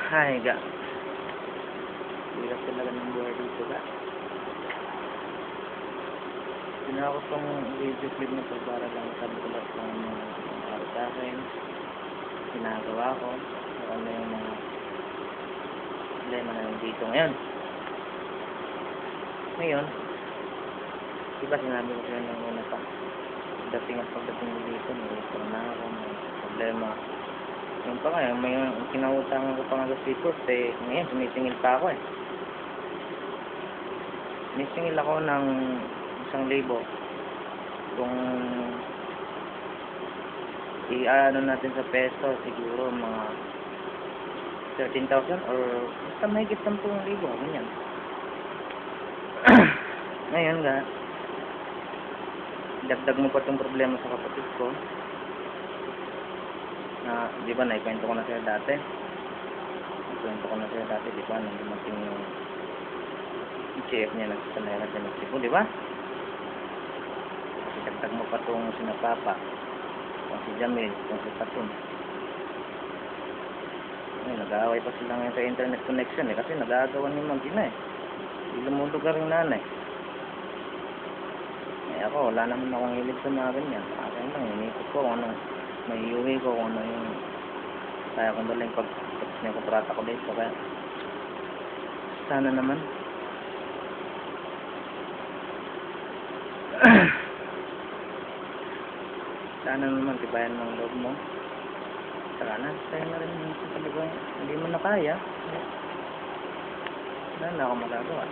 Ay, ga. Hirap talaga ng buhay dito, ga. Ginawa ko tong video clip na to para lang sabulat kung ano para sa akin, ginagawa ko, kung ano yung mga problema na dito ngayon. Ngayon, diba sinabi ko sila ng una pa, pagdating ko dito, may problema. Yung pa nga, may kinautangan ko pa nga sa seafood, ngayon sumisingil pa ako Sumisingil ako ng 1,000 kung i-ano natin sa peso, siguro mga 13,000 or basta mahigit 10,000, ganyan. Ngayon nga, dagdag mo pa itong problema sa kapatid ko na, di ba, naikwento ko na sa'yo dati, di ba, nang dumating yung GF niya nagsasanay na sa Mexico, di ba? Kasi dagdag mo pa itong sinapapa, kung si Jamil, kung si Patun. Ngayon, nag-aaway pa sila ngayon sa internet connection kasi nag-aagawan ni Magina Hindi lumulugar yung nanay. Ako, wala naman akong hilig sa mga ganyan. Akin lang, inikot ko kung ano, may iuwi ko kung ano yung kaya kong daling pag-tapos na yung kontrata ko dito. Kaya, sana naman. Sana naman, tibayan ng loob mo. Saka na, sa'yo na rin yung talagang hindi mo na kaya. Wala na akong magagawa.